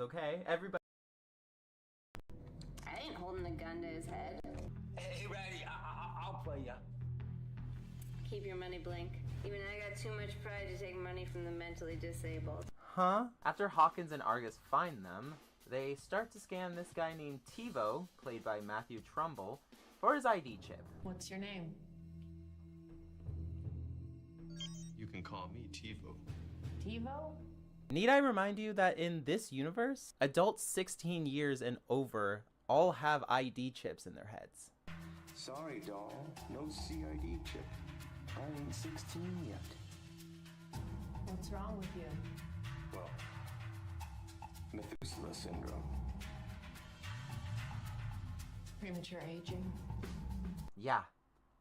okay? Everybody. I ain't holding the gun to his head. Hey, Ratty, I'll play ya. Keep your money, Blink. Even I got too much pride to take money from the mentally disabled. Huh? After Hawkins and Argus find them, they start to scan this guy named Tivo, played by Matthew Trumbull, for his ID chip. What's your name? You can call me Tivo. Tivo? Need I remind you that in this universe, adults 16 years and over all have ID chips in their heads. Sorry, doll. No CID chip. I ain't 16 yet. What's wrong with you? Well, Methuselah syndrome. Premature aging? Yeah,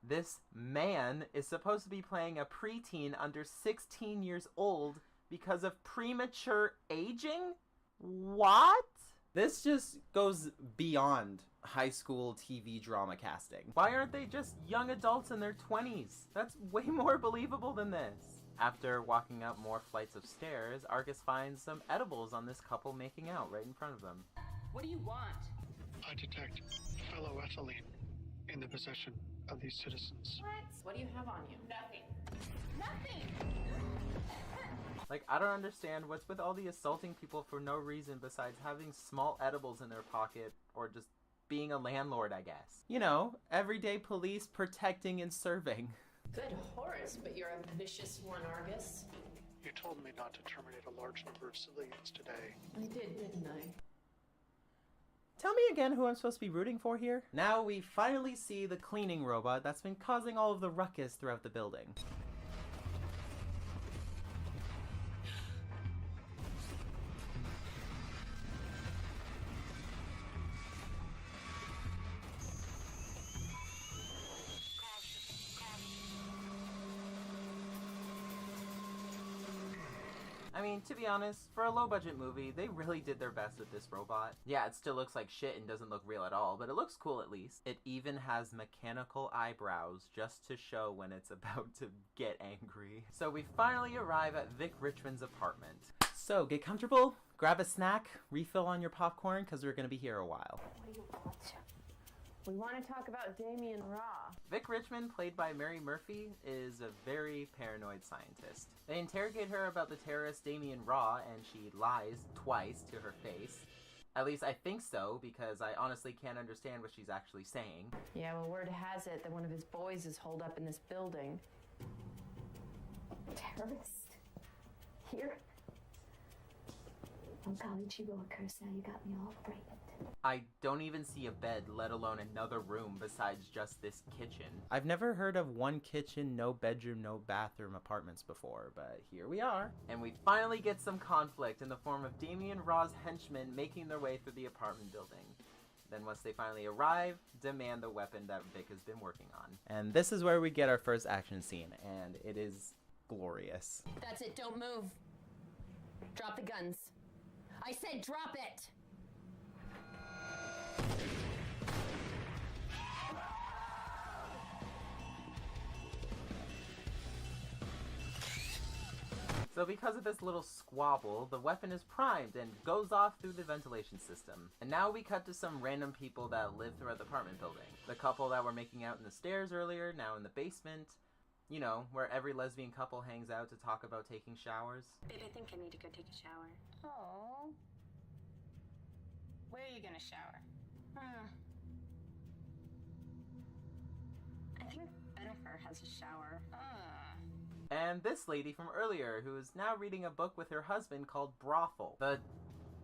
this man is supposed to be playing a preteen under 16 years old because of premature aging? What? This just goes beyond high school TV drama casting. Why aren't they just young adults in their 20s? That's way more believable than this. After walking up more flights of stairs, Argus finds some edibles on this couple making out right in front of them. What do you want? I detect fellow ethylene in the possession of these citizens. What do you have on you? Nothing. Nothing! Like, I don't understand what's with all the assaulting people for no reason besides having small edibles in their pocket or just being a landlord, I guess. You know, everyday police protecting and serving. Good horse, but you're a vicious one, Argus. You told me not to terminate a large number of civilians today. I did, didn't I? Tell me again who I'm supposed to be rooting for here. Now we finally see the cleaning robot that's been causing all of the ruckus throughout the building. I mean, to be honest, for a low-budget movie, they really did their best with this robot. Yeah, it still looks like shit and doesn't look real at all, but it looks cool at least. It even has mechanical eyebrows just to show when it's about to get angry. So we finally arrive at Vic Richmond's apartment. So get comfortable, grab a snack, refill on your popcorn, because we're going to be here a while. What do you want? We want to talk about Damien Raw. Vic Richmond, played by Mary Murphy, is a very paranoid scientist. They interrogate her about the terrorist Damien Raw, and she lies twice to her face. At least I think so, because I honestly can't understand what she's actually saying. Yeah, well, word has it that one of his boys is holed up in this building. Terrorist? Here? Oh golly, Chihuahua curse, now you got me all frightened. I don't even see a bed, let alone another room besides just this kitchen. I've never heard of one kitchen, no bedroom, no bathroom apartments before, but here we are. And we finally get some conflict in the form of Damien Raw's henchmen making their way through the apartment building. Then once they finally arrive, demand the weapon that Vic has been working on. And this is where we get our first action scene, and it is glorious. That's it, don't move. Drop the guns. I said drop it! So because of this little squabble, the weapon is primed and goes off through the ventilation system. And now we cut to some random people that live throughout the apartment building. The couple that were making out in the stairs earlier, now in the basement. You know, where every lesbian couple hangs out to talk about taking showers. Babe, I think I need to go take a shower. Oh. Where are you gonna shower? I think Jennifer has a shower. And this lady from earlier, who is now reading a book with her husband called Brothel. The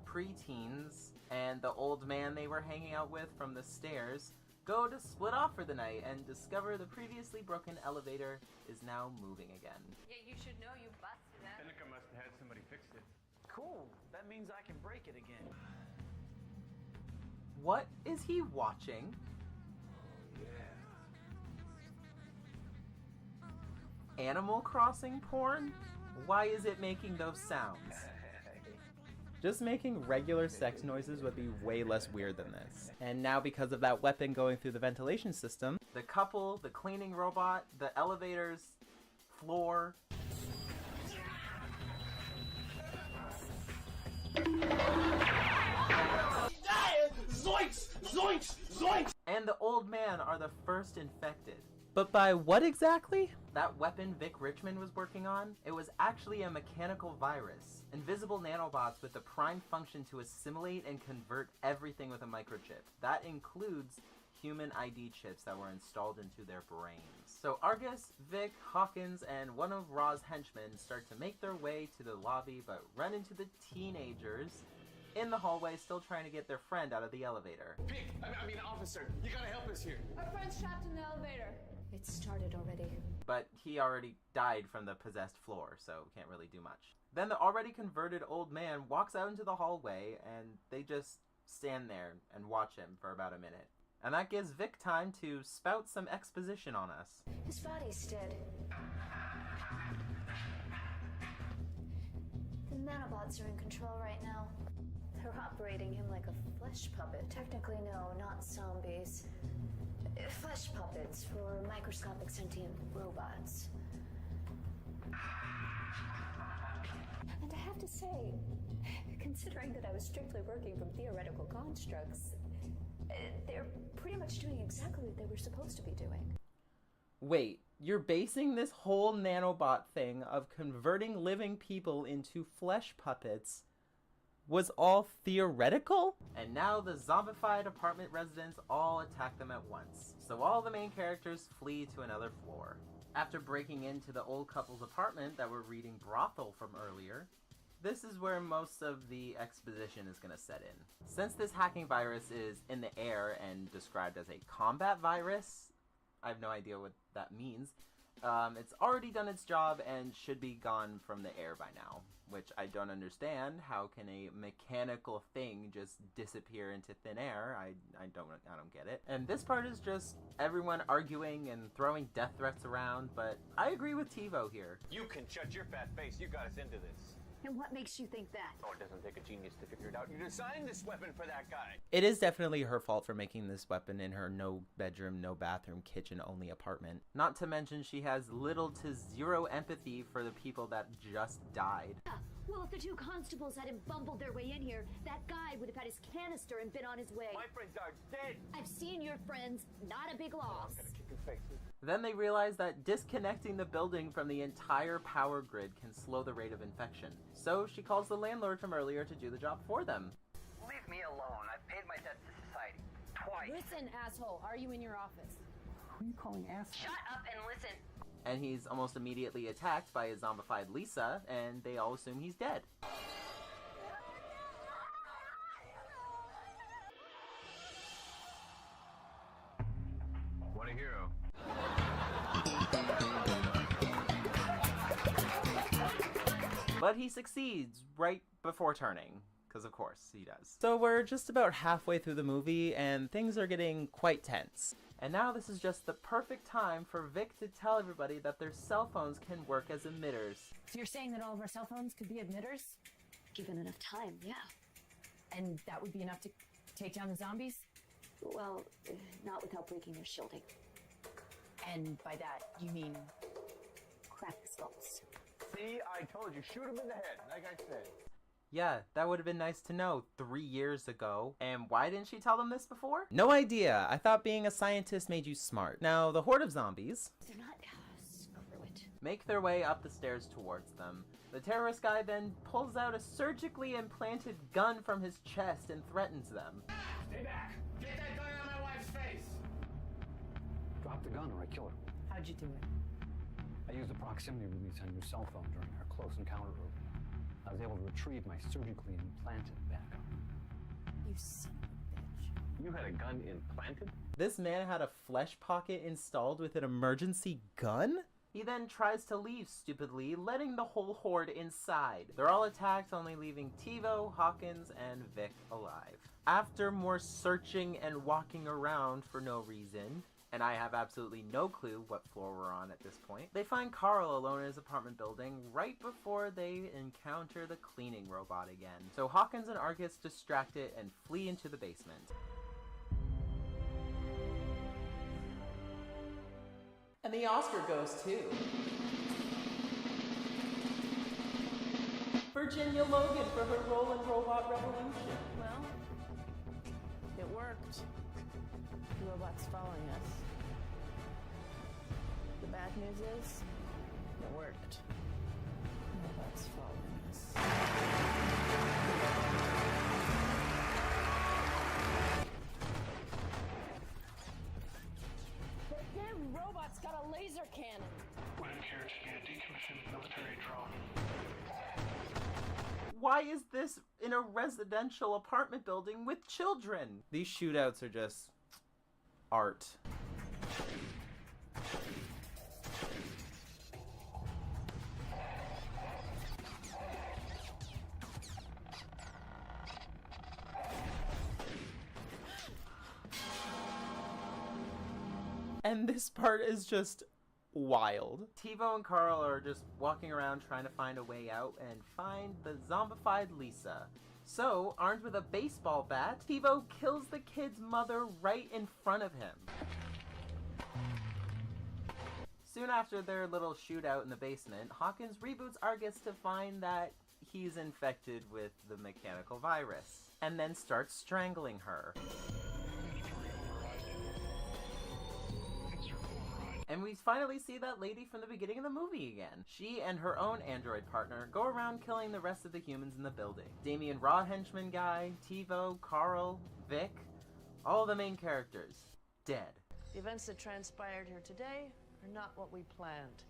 preteens and the old man they were hanging out with from the stairs go to split off for the night and discover the previously broken elevator is now moving again. Yeah, you should know you busted it. Seneca must have had somebody fix it. Cool. That means I can break it again. What is he watching? Animal Crossing porn? Why is it making those sounds? Just making regular sex noises would be way less weird than this. And now because of that weapon going through the ventilation system, the couple, the cleaning robot, the elevators, floor... are the first infected. But by what exactly? That weapon Vic Richmond was working on, it was actually a mechanical virus. Invisible nanobots with the prime function to assimilate and convert everything with a microchip. That includes human ID chips that were installed into their brains. So Argus, Vic, Hawkins, and one of Raw's henchmen start to make their way to the lobby, but run into the teenagers in the hallway, still trying to get their friend out of the elevator. Pick! I mean, officer, you gotta help us here. Our friend's trapped in the elevator. It started already. But he already died from the possessed floor, so can't really do much. Then the already converted old man walks out into the hallway, and they just stand there and watch him for about a minute. And that gives Vic time to spout some exposition on us. His body's dead. The nanobots are in control right now. They're operating him like a flesh puppet. Technically, no, not zombies. Flesh puppets for microscopic sentient robots. And I have to say, considering that I was strictly working from theoretical constructs, they're pretty much doing exactly what they were supposed to be doing. Wait, you're basing this whole nanobot thing of converting living people into flesh puppets was all theoretical? And now the zombified apartment residents all attack them at once. So all the main characters flee to another floor. After breaking into the old couple's apartment that we're reading Brothel from earlier, this is where most of the exposition is going to set in. Since this hacking virus is in the air and described as a combat virus, I have no idea what that means. It's already done its job and should be gone from the air by now, which I don't understand. How can a mechanical thing just disappear into thin air? I don't get it. And this part is just everyone arguing and throwing death threats around, but I agree with TiVo here. You can shut your fat face. You got us into this. And what makes you think that? Oh, it doesn't take a genius to figure it out. You designed this weapon for that guy. It is definitely her fault for making this weapon in her no bedroom, no bathroom, kitchen only apartment. Not to mention she has little to zero empathy for the people that just died. Well, if the two constables hadn't bumbled their way in here, that guy would have had his canister and been on his way. My friends are dead. I've seen your friends. Not a big loss. I'm gonna kick your face. Then they realize that disconnecting the building from the entire power grid can slow the rate of infection. So she calls the landlord from earlier to do the job for them. Leave me alone. I've paid my debt to society. Twice. Listen, asshole. Are you in your office? Who are you calling ass? Shut up and listen. And he's almost immediately attacked by his zombified Lisa, and they all assume he's dead. What a hero. But he succeeds right before turning, because of course he does. So we're just about halfway through the movie, and things are getting quite tense. And now this is just the perfect time for Vic to tell everybody that their cell phones can work as emitters. So you're saying that all of our cell phones could be emitters? Given enough time, yeah. And that would be enough to take down the zombies? Well, not without breaking their shielding. And by that, you mean... Crack the skulls. See, I told you, shoot him in the head, like I said. Yeah, that would have been nice to know 3 years ago. And why didn't she tell them this before? No idea. I thought being a scientist made you smart. Now, the horde of zombies... They're not... screw it. Make their way up the stairs towards them. The terrorist guy then pulls out a surgically implanted gun from his chest and threatens them. Stay back. Get that gun out of my wife's face. Drop the gun or I kill her. How'd you do it? I used the proximity release on your cell phone during our close encounter earlier. I was able to retrieve my surgically implanted backup. You son of a bitch. You had a gun implanted? This man had a flesh pocket installed with an emergency gun? He then tries to leave stupidly, letting the whole horde inside. They're all attacked, only leaving TiVo, Hawkins, and Vic alive. After more searching and walking around for no reason, and I have absolutely no clue what floor we're on at this point, they find Carl alone in his apartment building right before they encounter the cleaning robot again. So Hawkins and Argus distract it and flee into the basement. And the Oscar goes to Virginia Logan for her role in Robot Revolution. Well, it worked. The robot's following us. The bad news is, it worked. Robots following us. The damn robot's got a laser cannon. Would appear to be a decommissioned military drone. Why is this in a residential apartment building with children? These shootouts are just art. And this part is just wild. TiVo and Carl are just walking around trying to find a way out and find the zombified Lisa. So, armed with a baseball bat, TiVo kills the kid's mother right in front of him. Soon after their little shootout in the basement, Hawkins reboots Argus to find that he's infected with the mechanical virus, and then starts strangling her. And we finally see that lady from the beginning of the movie again. She and her own android partner go around killing the rest of the humans in the building. Damien Raw henchman guy, TiVo, Carl, Vic, all the main characters, dead. The events that transpired here today are not what we planned.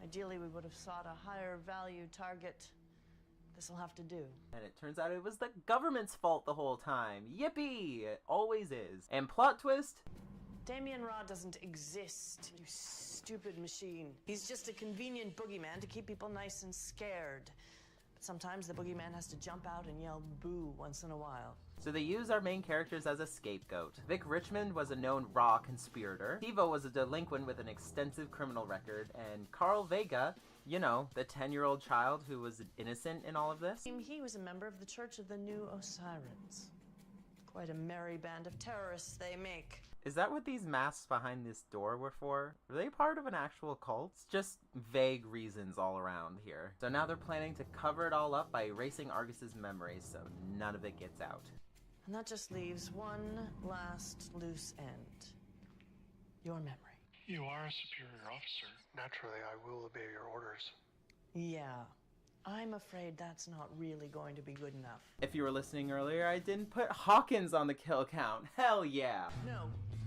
Ideally, we would have sought a higher value target. This'll have to do. And it turns out it was the government's fault the whole time. Yippee! It always is. And plot twist, Damien Raw doesn't exist, you stupid machine. He's just a convenient boogeyman to keep people nice and scared. But sometimes the boogeyman has to jump out and yell boo once in a while. so they use our main characters as a scapegoat. Vic Richmond was a known Raw conspirator. TiVo was a delinquent with an extensive criminal record. And Carl Vega, you know, the 10-year-old child who was innocent in all of this. He was a member of the Church of the New Osirans. Quite a merry band of terrorists they make. Is that what these masks behind this door were for? Were they part of an actual cult? It's just vague reasons all around here. So now they're planning to cover it all up by erasing Argus's memories so none of it gets out. And that just leaves one last loose end. Your memory. You are a superior officer. Naturally, I will obey your orders. Yeah. I'm afraid that's not really going to be good enough. If you were listening earlier, I didn't put Hawkins on the kill count. Hell yeah. No,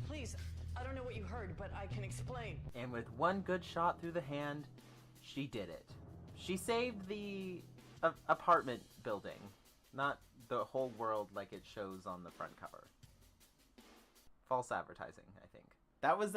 please, I don't know what you heard, but I can explain. And with one good shot through the hand, she did it. She saved the apartment building, not the whole world like it shows on the front cover. False advertising, I think. That was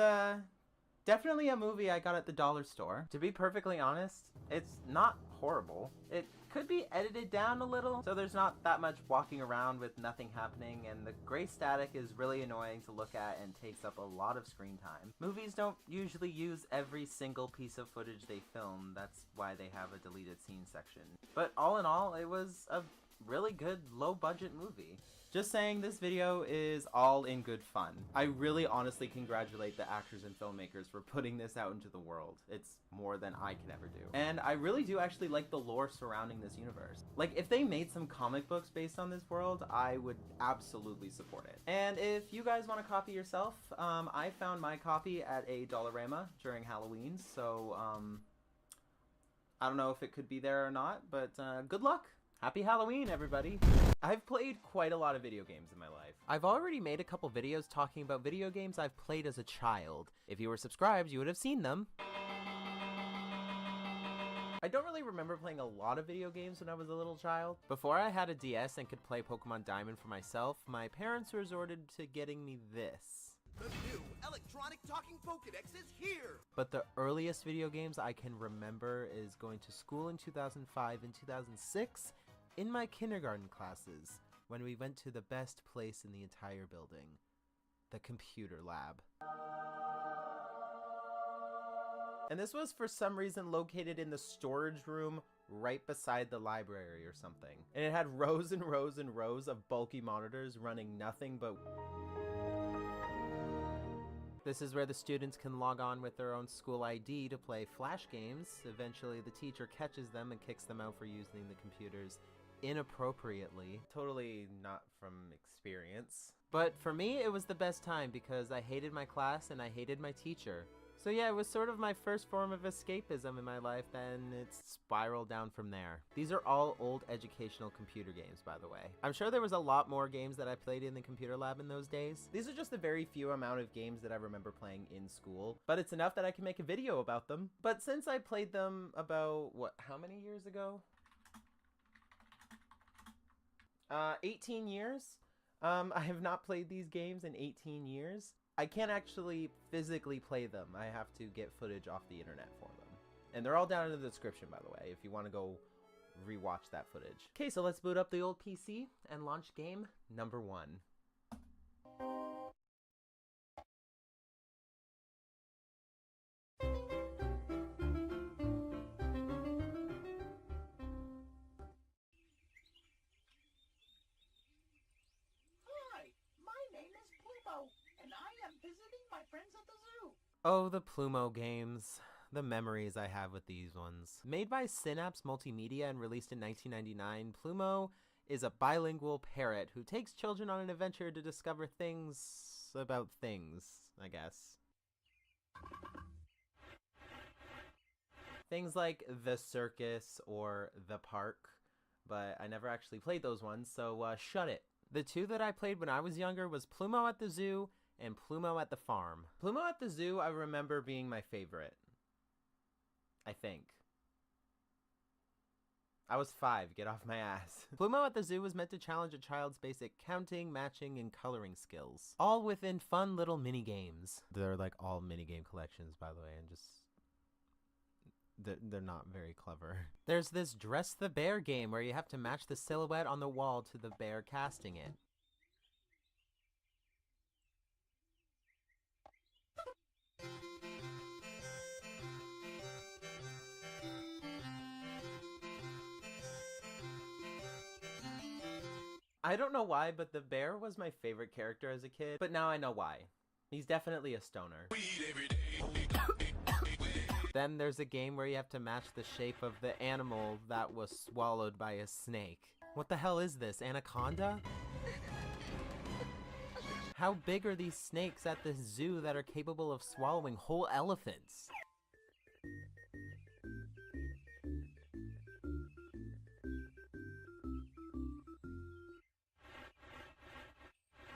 definitely a movie I got at the dollar store. To be perfectly honest, it's not horrible. It could be edited down a little, so there's not that much walking around with nothing happening, and the gray static is really annoying to look at and takes up a lot of screen time. Movies don't usually use every single piece of footage they film. That's why they have a deleted scene section. But all in all, it was a really good low-budget movie. Just saying, this video is all in good fun. I really honestly congratulate the actors and filmmakers for putting this out into the world. It's more than I can ever do. And I really do actually like the lore surrounding this universe. Like, if they made some comic books based on this world, I would absolutely support it. And if you guys want to copy yourself, I found my copy at a Dollarama during Halloween, so I don't know if it could be there or not, but good luck! Happy Halloween, everybody! I've played quite a lot of video games in my life. I've already made a couple videos talking about video games I've played as a child. If you were subscribed, you would have seen them. I don't really remember playing a lot of video games when I was a little child. Before I had a DS and could play Pokemon Diamond for myself, my parents resorted to getting me this. The new electronic talking Pokédex is here! But the earliest video games I can remember is going to school in 2005 and 2006, in my kindergarten classes, when we went to the best place in the entire building, the computer lab. And this was for some reason located in the storage room right beside the library or something. And it had rows and rows and rows of bulky monitors running nothing but... This is where the students can log on with their own school ID to play Flash games. Eventually the teacher catches them and kicks them out for using the computers inappropriately. Totally not from experience. But for me, it was the best time because I hated my class and I hated my teacher. So yeah, it was sort of my first form of escapism in my life, then it's spiraled down from there. These are all old educational computer games, by the way. I'm sure there was a lot more games that I played in the computer lab in those days. These are just a very few amount of games that I remember playing in school, but it's enough that I can make a video about them. But since I played them about, how many years ago? 18 years? I have not played these games in 18 years. I can't actually physically play them. I have to get footage off the internet for them. And they're all down in the description, by the way, if you want to go rewatch that footage. Okay, so let's boot up the old PC and launch game number 1. Oh, the Plumo games. The memories I have with these ones. Made by Synapse Multimedia and released in 1999, Plumo is a bilingual parrot who takes children on an adventure to discover things about things, I guess. Things like the circus or the park, but I never actually played those ones, so shut it. The two that I played when I was younger was Plumo at the Zoo and Plumo at the Farm. Plumo at the Zoo I remember being my favorite. I think. I was 5, get off my ass. Plumo at the Zoo was meant to challenge a child's basic counting, matching, and coloring skills. All within fun little mini games. They're like all minigame collections, by the way, and just... They're not very clever. There's this Dress the Bear game where you have to match the silhouette on the wall to the bear casting it. I don't know why, but the bear was my favorite character as a kid, but now I know why. He's definitely a stoner. Then there's a game where you have to match the shape of the animal that was swallowed by a snake. What the hell is this, Anaconda? How big are these snakes at the zoo that are capable of swallowing whole elephants?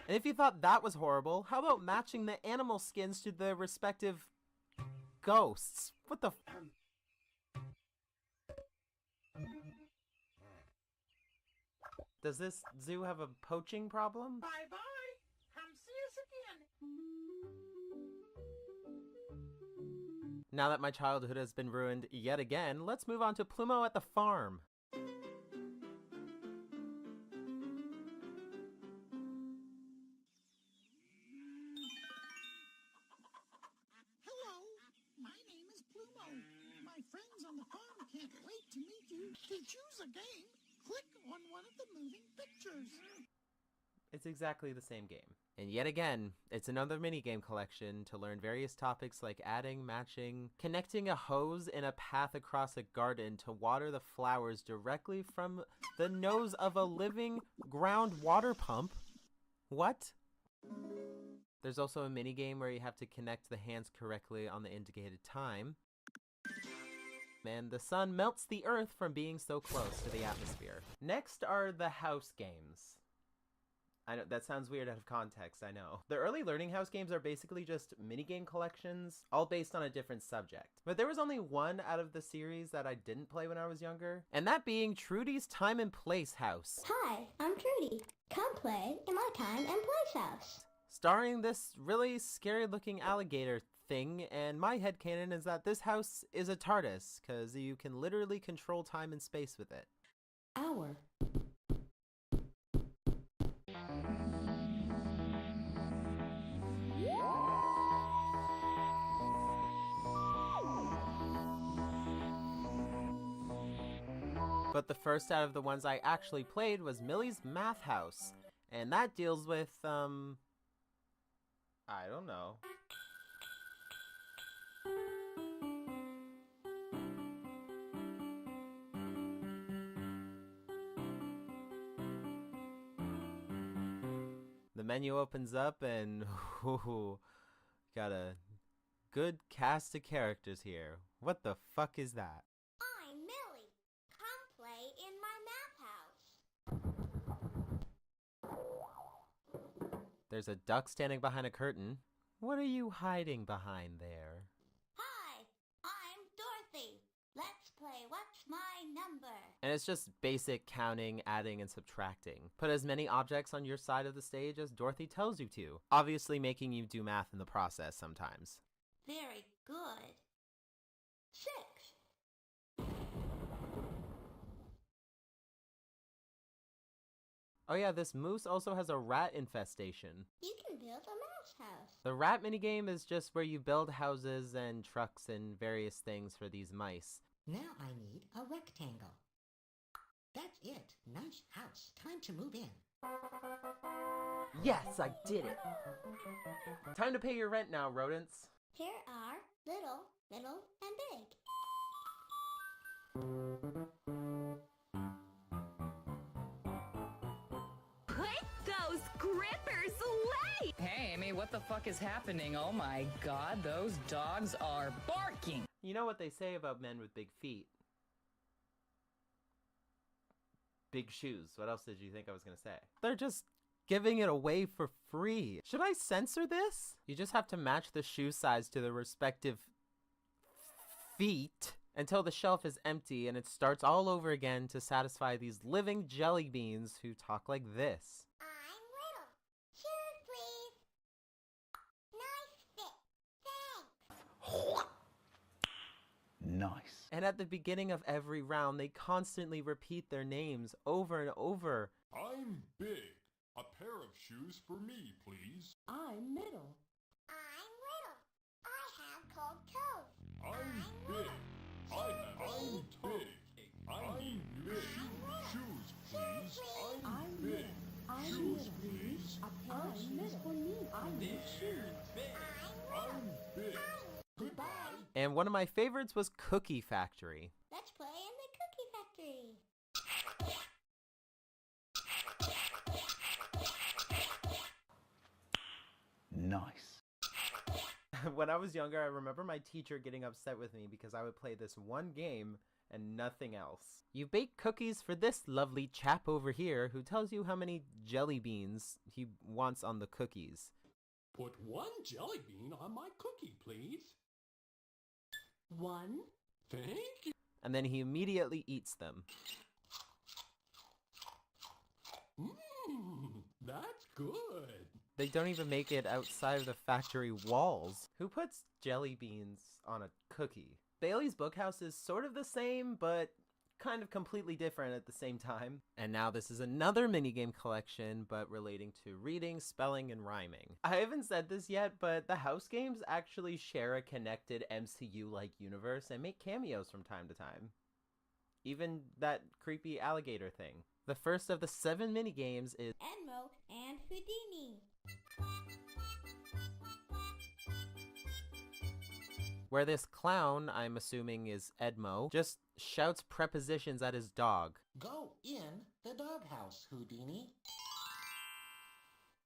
And if you thought that was horrible, how about matching the animal skins to the respective ghosts? What the Does this zoo have a poaching problem? Bye-bye. Come see us again. Now that my childhood has been ruined yet again, let's move on to Plumo at the Farm. Can't wait to meet you. To choose a game, click on one of the moving pictures. It's exactly the same game. And yet again, it's another minigame collection to learn various topics like adding, matching, connecting a hose in a path across a garden to water the flowers directly from the nose of a living ground water pump. What? There's also a minigame where you have to connect the hands correctly on the indicated time. And the sun melts the earth from being so close to the atmosphere. Next are the house games. I know, that sounds weird out of context, I know. The early Learning House games are basically just minigame collections, all based on a different subject. But there was only one out of the series that I didn't play when I was younger, and that being Trudy's Time and Place House. Hi, I'm Trudy. Come play in my Time and Place House. Starring this really scary looking alligator thing, and my headcanon is that this house is a TARDIS, because you can literally control time and space with it. Hour. But the first out of the ones I actually played was Millie's Math House, and that deals with, I don't know. The menu opens up and gotta good cast of characters here. What the fuck is that? I'm Millie. Come play in my map house. There's a duck standing behind a curtain. What are you hiding behind there? Hi, I'm Dorothy. Let's play What's My Number? And it's just basic counting, adding, and subtracting. Put as many objects on your side of the stage as Dorothy tells you to, obviously making you do math in the process sometimes. Very good. 6. Oh yeah, this moose also has a rat infestation. You can build a mouse house. The rat minigame is just where you build houses and trucks and various things for these mice. Now I need a rectangle. That's it. Nice house. Time to move in. Yes, I did it! Time to pay your rent now, rodents. Here are little, middle, and big. Put those grippers away! Hey, Amy, what the fuck is happening? Oh my god, those dogs are barking! You know what they say about men with big feet? Big shoes. What else did you think I was gonna say? They're just giving it away for free. Should I censor this? You just have to match the shoe size to the respective feet until the shelf is empty and it starts all over again to satisfy these living jelly beans who talk like this. I'm little. Shoes, please. Nice fit. Thanks. Nice. And at the beginning of every round, they constantly repeat their names over and over. I'm big. A pair of shoes for me, please. I'm middle. I'm little. I have cold toes. I'm big. I'm big. I'm big. Shoes, please. I'm big. Shoes, please. A pair of shoes for me. I need shoes. I'm big. Goodbye. And one of my favorites was Cookie Factory. Let's play in the Cookie Factory. Nice. When I was younger, I remember my teacher getting upset with me because I would play this one game and nothing else. You bake cookies for this lovely chap over here who tells you how many jelly beans he wants on the cookies. Put one jelly bean on my cookie, please. 1. Thank you. And then he immediately eats them. That's good. They don't even make it outside of the factory walls. Who puts jelly beans on a cookie? Bailey's Bookhouse is sort of the same, but kind of completely different at the same time. And now this is another minigame collection, but relating to reading, spelling, and rhyming. I haven't said this yet, but the house games actually share a connected MCU-like universe and make cameos from time to time. Even that creepy alligator thing. The first of the 7 minigames is Edmo and Houdini. where this clown, I'm assuming is Edmo, just shouts prepositions at his dog. Go in the doghouse, Houdini.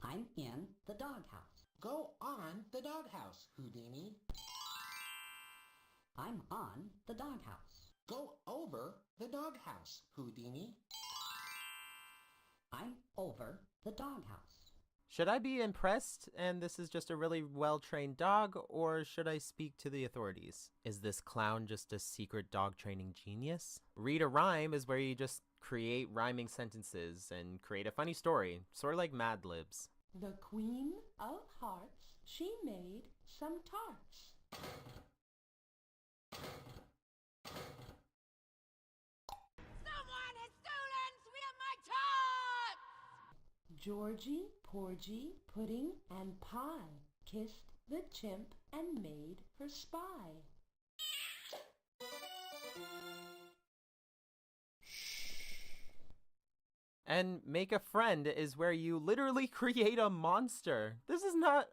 I'm in the doghouse. Go on the doghouse, Houdini. I'm on the doghouse. Go over the doghouse, Houdini. I'm over the doghouse. Should I be impressed and this is just a really well-trained dog, or should I speak to the authorities? Is this clown just a secret dog training genius? Read a rhyme is where you just create rhyming sentences and create a funny story, sort of like Mad Libs. The Queen of Hearts, she made some tarts. Someone has stolen my tarts! Georgie, Porgy, Pudding, and Pie kissed the chimp and made her spy. And make a friend is where you literally create a monster. This is not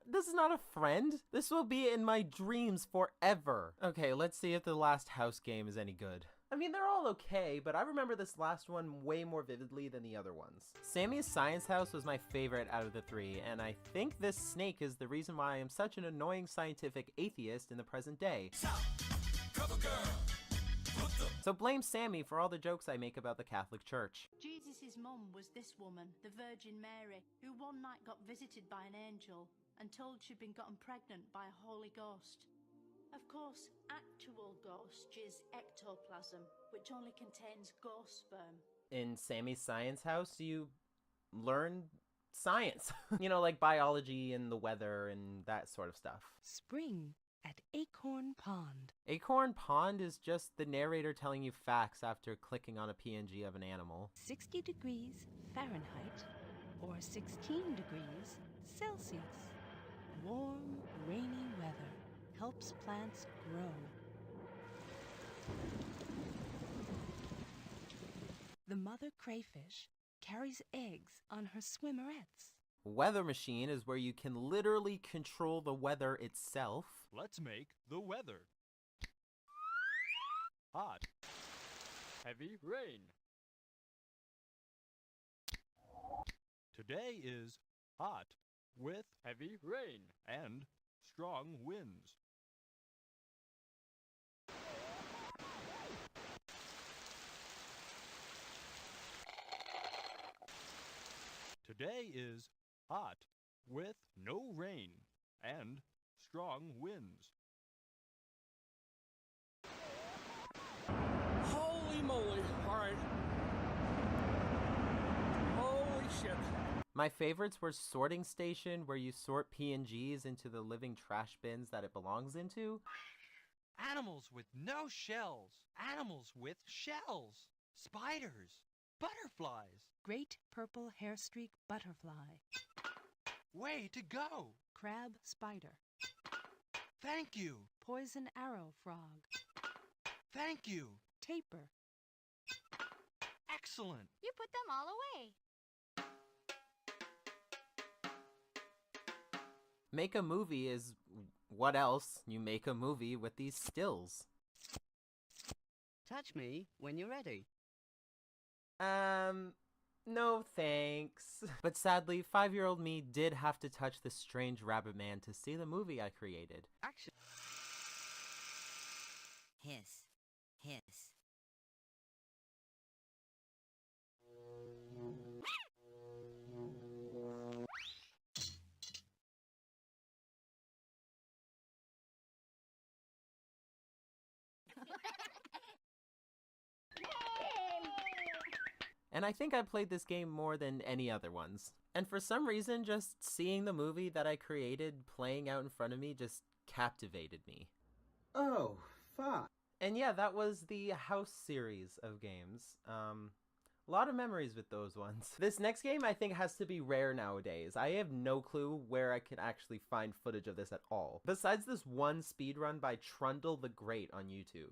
a friend. This will be in my dreams forever. Okay, let's see if the last house game is any good. I mean, they're all okay, but I remember this last one way more vividly than the other ones. Sammy's Science House was my favorite out of the three, and I think this snake is the reason why I am such an annoying scientific atheist in the present day. So blame Sammy for all the jokes I make about the Catholic Church. Jesus' mum was this woman, the Virgin Mary, who one night got visited by an angel and told she'd been gotten pregnant by a Holy Ghost. Of course, actual ghost is ectoplasm, which only contains ghost sperm. In Sammy's Science House, you learn science. You know, like biology and the weather and that sort of stuff. Spring at Acorn Pond. Acorn Pond is just the narrator telling you facts after clicking on a PNG of an animal. 60 degrees Fahrenheit or 16 degrees Celsius. Warm, rainy weather helps plants grow. The mother crayfish carries eggs on her swimmerettes. Weather machine is where you can literally control the weather itself. Let's make the weather. Hot. Heavy rain. Today is hot with heavy rain and strong winds. Today is hot with no rain and strong winds. Holy moly. All right. Holy shit. My favorites were Sorting Station, where you sort PNGs into the living trash bins that it belongs into. Animals with no shells. Animals with shells. Spiders. Butterflies. Great purple hairstreak butterfly. Way to go. Crab spider. Thank you. Poison arrow frog. Thank you. Taper. Excellent. You put them all away. Make a movie is what else? You make a movie with these stills. Touch me when you're ready. No thanks. But sadly, 5-year-old me did have to touch this strange rabbit man to see the movie I created. Action. Hiss. Hiss. And I think I played this game more than any other ones. And for some reason, just seeing the movie that I created playing out in front of me just captivated me. Oh, fuck. And yeah, that was the House series of games. A lot of memories with those ones. This next game I think has to be rare nowadays. I have no clue where I can actually find footage of this at all. Besides this one speedrun by Trundle the Great on YouTube.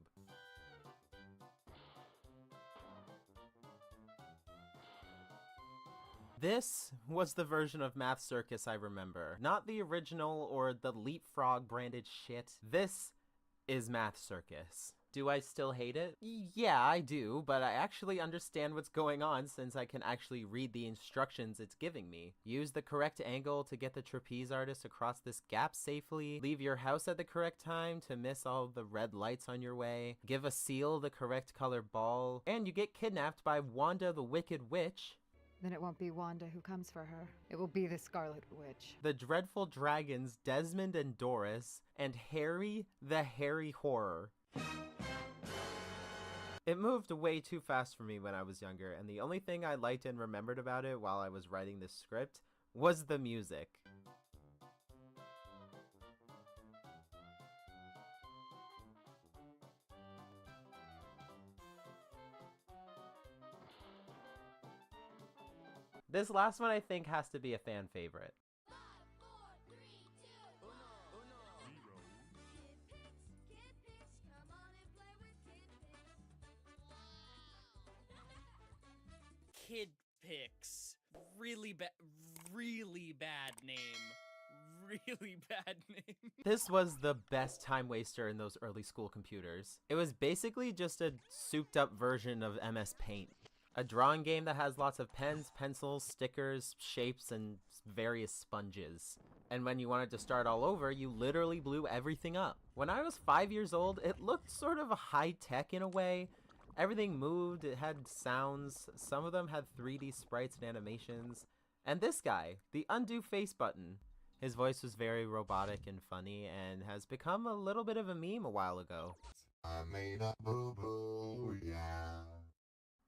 This was the version of Math Circus I remember. Not the original or the Leapfrog branded shit. This is Math Circus. Do I still hate it? Yeah, I do, but I actually understand what's going on since I can actually read the instructions it's giving me. Use the correct angle to get the trapeze artist across this gap safely. Leave your house at the correct time to miss all the red lights on your way. Give a seal the correct color ball. And you get kidnapped by Wanda the Wicked Witch. Then it won't be Wanda who comes for her. It will be the Scarlet Witch. The Dreadful Dragons, Desmond and Doris, and Harry the Hairy Horror. It moved way too fast for me when I was younger, and the only thing I liked and remembered about it while I was writing this script was the music. This last one I think has to be a fan favorite. Kid Pix. Really bad name. really bad name. This was the best time waster in those early school computers. It was basically just a souped up version of MS Paint. A drawing game that has lots of pens, pencils, stickers, shapes, and various sponges. And when you wanted to start all over, you literally blew everything up. When I was 5 years old, it looked sort of high-tech in a way. Everything moved, it had sounds, some of them had 3D sprites and animations. And this guy, the undo face button. His voice was very robotic and funny, and has become a little bit of a meme a while ago. I made a boo-boo, yeah.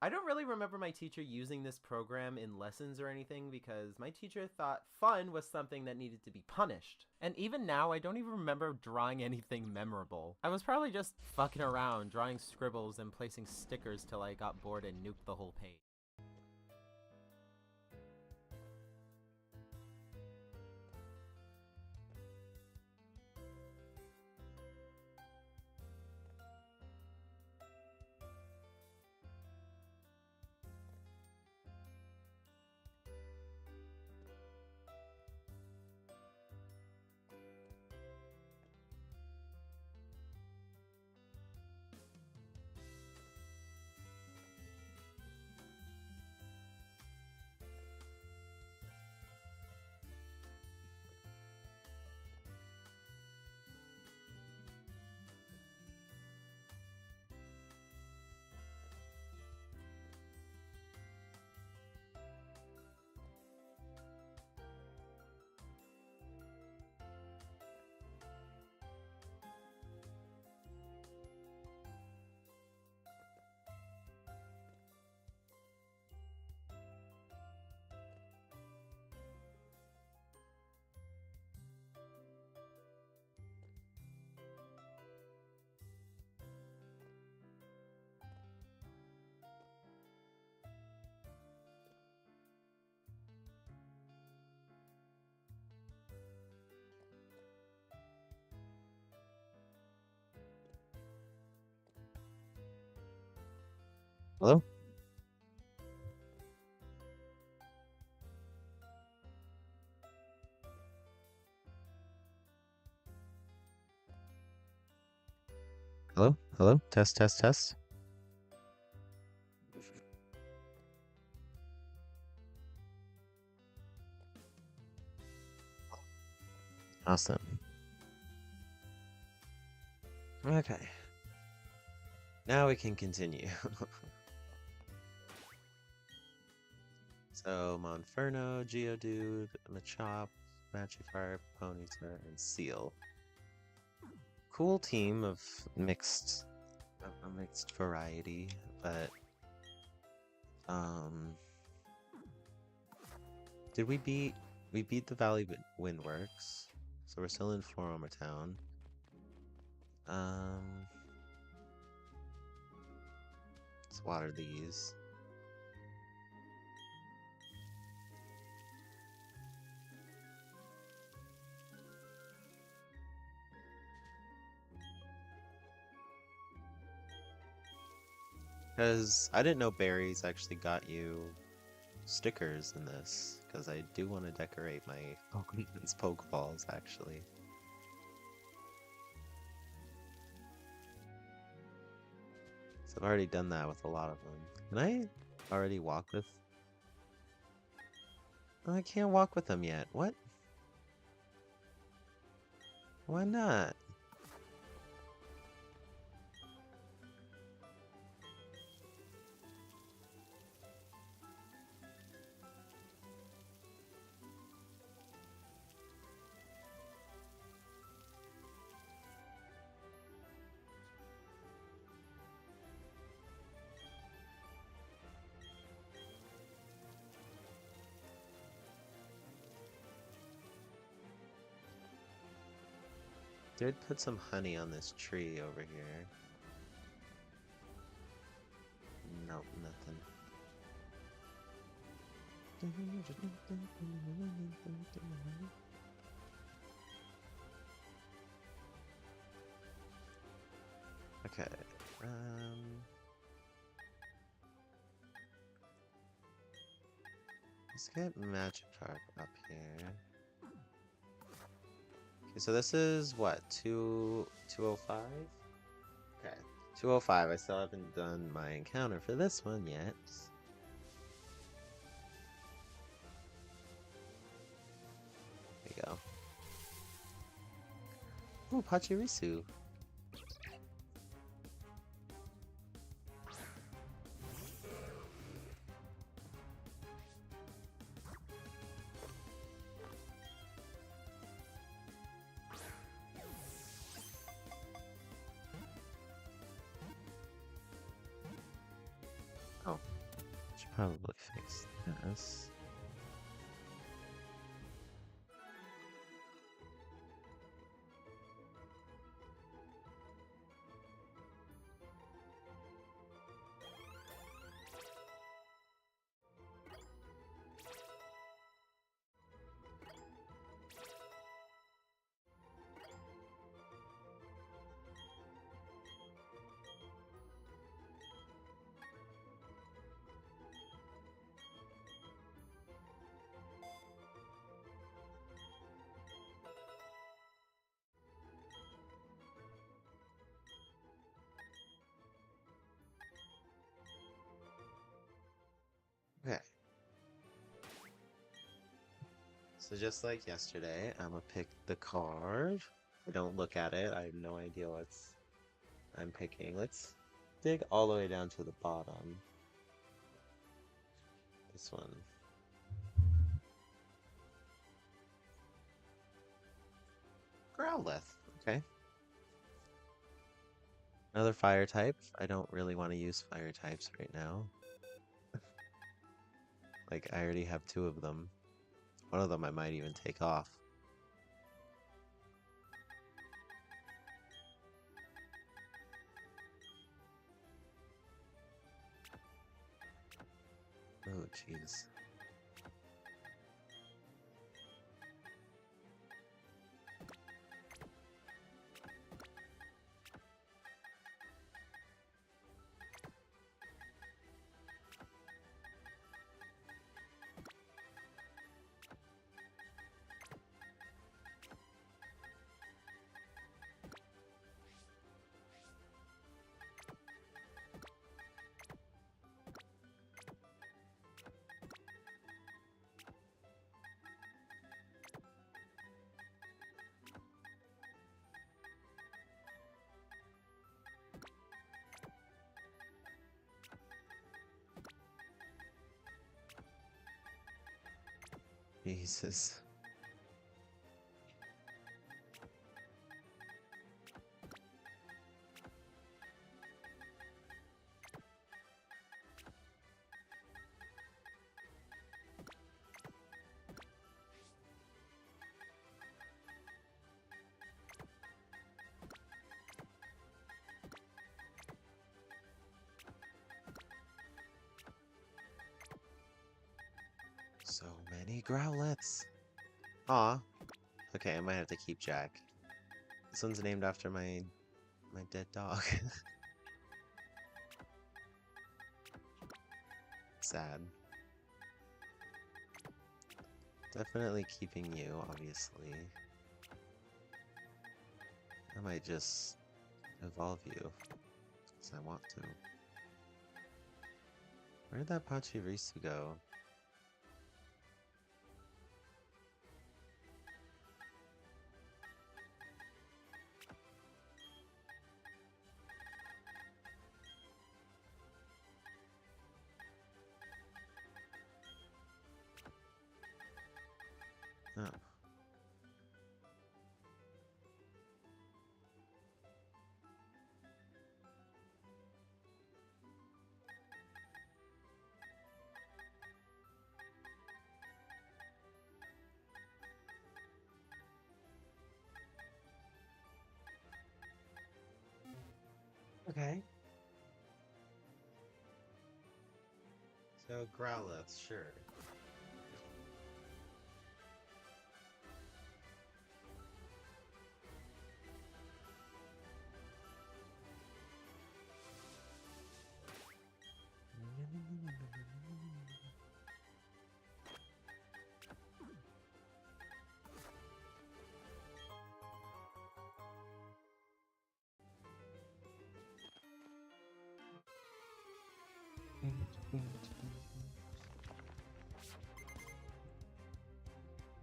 I don't really remember my teacher using this program in lessons or anything because my teacher thought fun was something that needed to be punished. And even now, I don't even remember drawing anything memorable. I was probably just fucking around, drawing scribbles and placing stickers till I got bored and nuked the whole page. Hello? Hello? Hello? Test, test, test. Awesome. Okay. Now we can continue. So, Monferno, Geodude, Machop, Magikarp, Ponyta, and Seal. Cool team of a mixed variety, but did we beat the Valley Windworks, so we're still in Former Town. Let's water these. Because I didn't know berries actually got you stickers in this, because I do want to decorate my Pokemon's Pokeballs, actually. So I've already done that with a lot of them. Can I already walk with... Oh, I can't walk with them yet. What? Why not? Did put some honey on this tree over here. Nope, nothing. Okay, let's get Magikarp up here. So this is what, 205? Okay, 205. I still haven't done my encounter for this one yet. There you go. Ooh, Pachirisu. Oh, should probably fix this. Okay. So just like yesterday, I'm gonna pick the card. I don't look at it. I have no idea what's I'm picking. Let's dig all the way down to the bottom. This one. Growlithe. Okay. Another fire type. I don't really want to use fire types right now. Like, I already have 2 of them. One of them I might even take off. Oh, jeez. Jesus. So many Growlithes. Aw. Okay, I might have to keep Jack. This one's named after my dead dog. Sad. Definitely keeping you, obviously. I might just evolve you, because I want to. Where'd that Pachirisu go? Oh. Okay. So Growlithe, sure.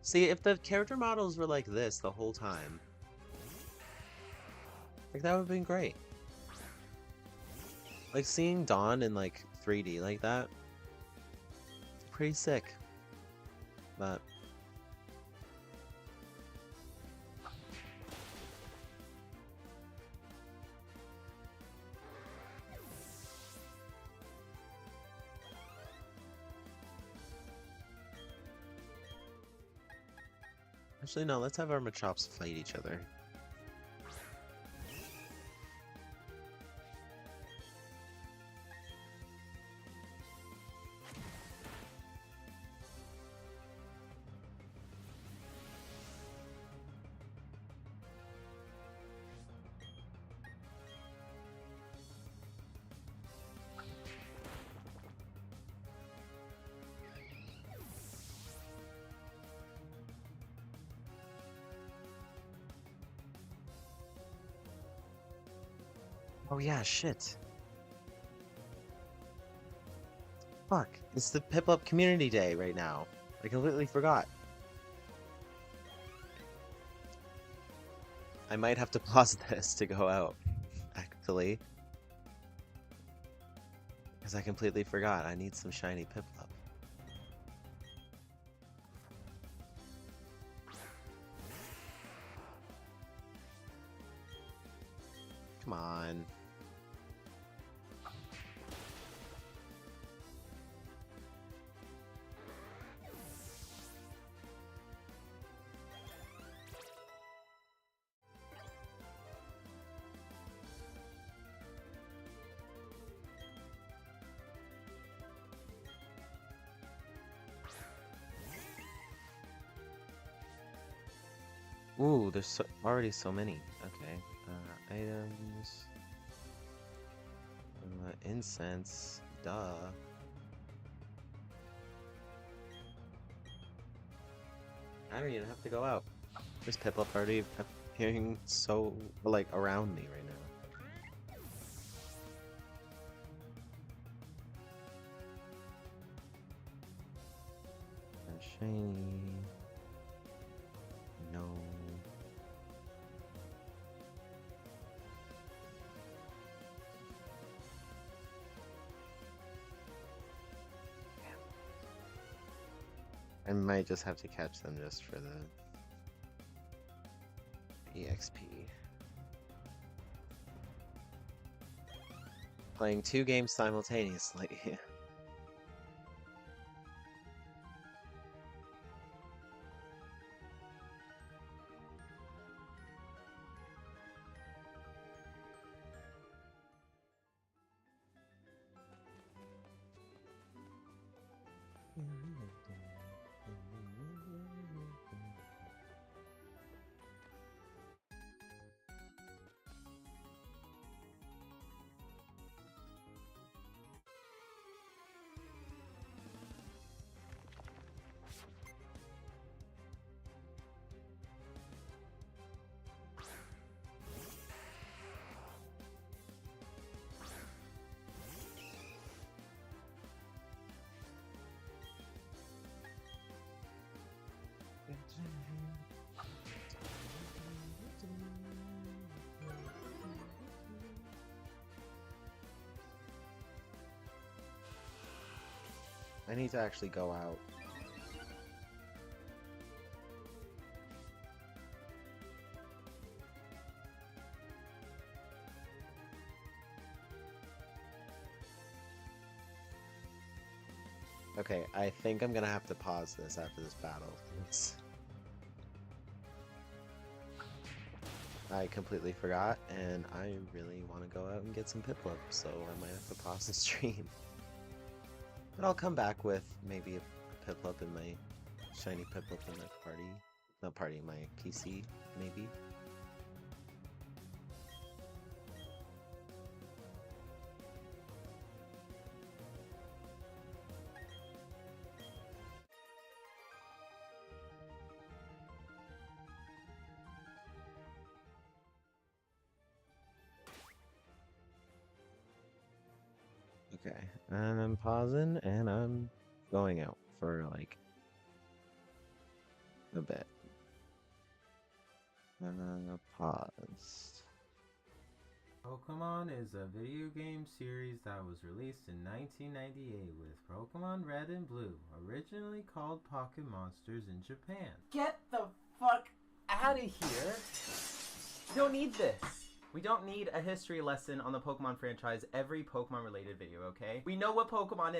See, if the character models were like this the whole time, like that would have been great. Like seeing Dawn in like 3D like that, pretty sick. But actually, no, let's have our Machops fight each other. Oh yeah, shit. Fuck, it's the Piplup Community Day right now. I completely forgot. I might have to pause this to go out, actually. Because I completely forgot. I need some shiny Piplup. Come on. Ooh, there's already so many. Okay. Items. Incense. Duh. I don't even have to go out. This Piplup already appearing so, like, around me right now. Shiny. No. I might just have to catch them just for the EXP. Playing 2 games simultaneously. I need to actually go out. Okay, I think I'm gonna have to pause this after this battle. I completely forgot, and I really want to go out and get some Piplup, so I might have to pause the stream. But I'll come back with maybe a Piplup in my shiny Piplup in my party. Not party, my PC, maybe. Okay, and I'm pausing, and I'm going out for like a bit. Pause. Pokemon is a video game series that was released in 1998 with Pokemon Red and Blue, originally called Pocket Monsters in Japan. Get the fuck out of here! We don't need this. We don't need a history lesson on the Pokemon franchise every Pokemon related video, okay? We know what Pokemon is.